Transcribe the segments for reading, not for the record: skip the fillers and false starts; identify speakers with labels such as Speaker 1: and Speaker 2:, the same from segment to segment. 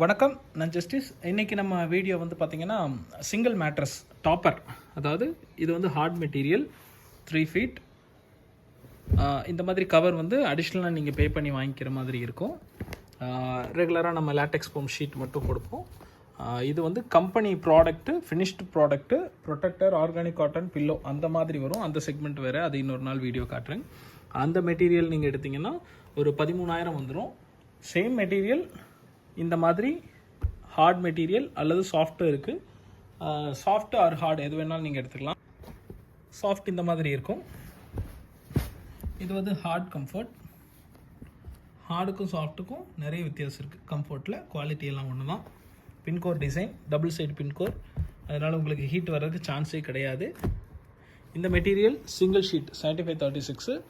Speaker 1: வணக்கம், நான் ஜஸ்டிஸ். இன்றைக்கி நம்ம வீடியோ வந்து பார்த்திங்கன்னா சிங்கிள் மேட்ரஸ் டாப்பர், அதாவது இது வந்து ஹார்ட் மெட்டீரியல் 3 feet. இந்த மாதிரி கவர் வந்து அடிஷ்னலாக நீங்கள் பே பண்ணி வாங்கிக்கிற மாதிரி இருக்கும். ரெகுலராக நம்ம லேட்டெக்ஸ் ஃபோம் ஷீட் மட்டும் கொடுப்போம். இது வந்து company product, finished product, protector, organic cotton, pillow அந்த மாதிரி வரும். அந்த செக்மெண்ட் வேறு, அது இன்னொரு நாள் வீடியோ காட்டுறேன். அந்த மெட்டீரியல் நீங்கள் எடுத்திங்கன்னா ஒரு 13,000 வந்துடும். சேம் மெட்டீரியல் இந்த மாதிரி ஹார்ட் மெட்டீரியல் அல்லது சாஃப்ட்டு இருக்குது. சாஃப்ட் ஆர் ஹார்ட் எது வேணாலும் நீங்கள் எடுத்துக்கலாம். சாஃப்ட் இந்த மாதிரி இருக்கும். இது வந்து ஹார்ட் கம்ஃபர்ட். ஹார்டுக்கும் சாஃப்ட்டுக்கும் நிறைய வித்தியாசம் இருக்குது. கம்ஃபர்ட்டில் குவாலிட்டி எல்லாம் ஒன்று தான். பின்கோர் டிசைன், டபுள் சைடு பின்கோர், அதனால் உங்களுக்கு ஹீட் வர்றதுக்கு சான்ஸே கிடையாது. இந்த material single sheet 7536.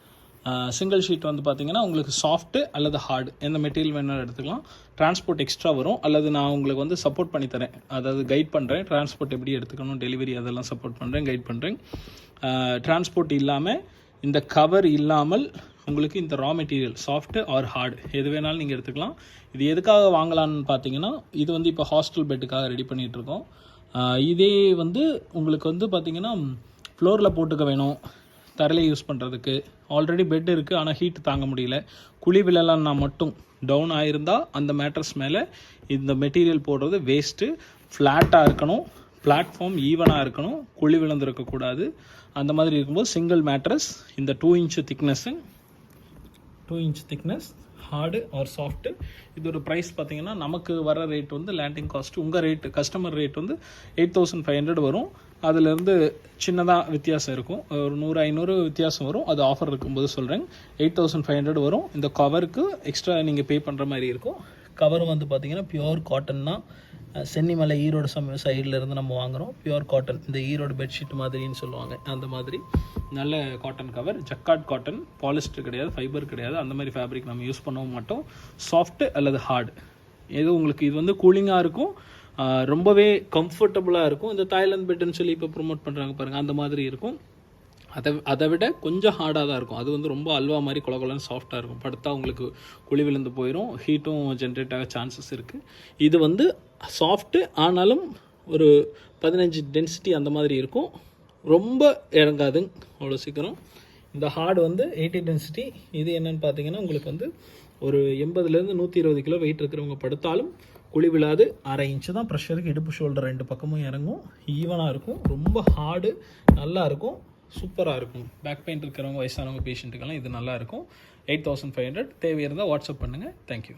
Speaker 1: Single sheet வந்து பார்த்திங்கன்னா உங்களுக்கு சாஃப்ட்டு அல்லது ஹார்டு எந்த மெட்டீரியல் வேணாலும் எடுத்துக்கலாம். டிரான்ஸ்போர்ட் எக்ஸ்ட்ரா வரும், அல்லது நான் உங்களுக்கு வந்து சப்போர்ட் பண்ணித்தரேன், அதாவது கைட் பண்ணுறேன். டிரான்ஸ்போர்ட் எப்படி எடுத்துக்கணும், டெலிவரி அதெல்லாம் சப்போர்ட் பண்ணுறேன், கைட் பண்ணுறேன். டிரான்ஸ்போர்ட் இல்லாமல், இந்த கவர் இல்லாமல் உங்களுக்கு இந்த raw material soft or hard எது வேணாலும் நீங்கள் எடுத்துக்கலாம். இது எதுக்காக வாங்கலான்னு பார்த்தீங்கன்னா, இது வந்து இப்போ ஹாஸ்டல் பெட்டுக்காக ரெடி பண்ணிகிட்ருக்கோம். இதே வந்து உங்களுக்கு வந்து பார்த்திங்கன்னா ஃப்ளோரில் போட்டுக்க வேணும், தரையில் யூஸ் பண்ணுறதுக்கு. ஆல்ரெடி பெட் இருக்குது, ஆனால் ஹீட் தாங்க முடியல, குழி விழலான்னா மட்டும் டவுன் ஆகிருந்தால் அந்த மேட்ரஸ் மேலே இந்த மெட்டீரியல் போடுறது வேஸ்ட்டு. ஃப்ளாட்டாக இருக்கணும், பிளாட்ஃபார்ம் ஈவனாக இருக்கணும், குழி விழுந்திருக்கக்கூடாது. அந்த மாதிரி இருக்கும்போது சிங்கிள் மேட்ரஸ், இந்த 2 inch thickness, hard or soft. இதோட ப்ரைஸ் பார்த்திங்கன்னா நமக்கு வர ரேட் வந்து லேண்டிங் காஸ்ட்டு, உங்கள் ரேட்டு கஸ்டமர் ரேட் வந்து 8500 வரும். அதிலேருந்து சின்னதாக வித்தியாசம் இருக்கும், ஒரு 100-500 வித்தியாசம் வரும். அது ஆஃபர் இருக்கும்போது சொல்கிறேன். 8500 வரும். இந்த கவருக்கு எக்ஸ்ட்ரா நீங்கள் பே பண்ணுற மாதிரி இருக்கும். கவர் வந்து பார்த்திங்கன்னா பியூர் காட்டன் தான். சென்னிமலை ஈரோடு சைடில் இருந்து நம்ம வாங்குகிறோம். பியூர் காட்டன், இந்த ஈரோடு பெட்ஷீட் மாதிரின்னு சொல்லுவாங்க, அந்த மாதிரி நல்ல cotton cover. Jacquard cotton, polyester கிடையாது, ஃபைபர் கிடையாது, அந்த மாதிரி ஃபேப்ரிக் நம்ம யூஸ் பண்ணவும் மாட்டோம். சாஃப்ட்டு அல்லது ஹார்டு எது உங்களுக்கு இது வந்து கூலிங்காக இருக்கும், ரொம்பவே கம்ஃபர்டபுளாக இருக்கும். இந்த தாய்லாந்து பெட்டுன்னு சொல்லி இப்போ ப்ரொமோட் பண்ணுறாங்க பாருங்கள், அந்த மாதிரி இருக்கும். அதை விட கொஞ்சம் ஹார்டாக தான் இருக்கும். அது வந்து ரொம்ப அல்வா மாதிரி குளகுலன்னு சாஃப்டாக இருக்கும். படுத்தா உங்களுக்கு குழி விழுந்து போயிடும், ஹீட்டும் ஜென்ரேட் ஆக சான்சஸ் இருக்குது. இது வந்து சாஃப்ட்டு, ஆனாலும் ஒரு 15 டென்சிட்டி அந்த மாதிரி இருக்கும். ரொம்ப இறங்காது அவ்வளோ சீக்கிரம். இந்த ஹார்டு வந்து 80 டென்சிட்டி. இது என்னென்னு பார்த்தீங்கன்னா உங்களுக்கு வந்து ஒரு 80-120 கிலோ வெயிட் இருக்கிறவங்க படுத்தாலும் குழி விழாது. 1/2 inch தான் ப்ரெஷருக்கு, இடுப்பு ஷோல்டர் 2 பக்கமும் இறங்கும், ஈவனாக இருக்கும். ரொம்ப ஹார்டு, நல்லா இருக்கும், சூப்பராக இருக்கும். பேக் பெயின் இருக்கிறவங்க, வயசானவங்க, பேஷண்ட்டுக்கெல்லாம் இது நல்லா இருக்கும். 8500. தேவை இருந்தால் வாட்ஸ்அப் பண்ணுங்கள். தேங்க்யூ.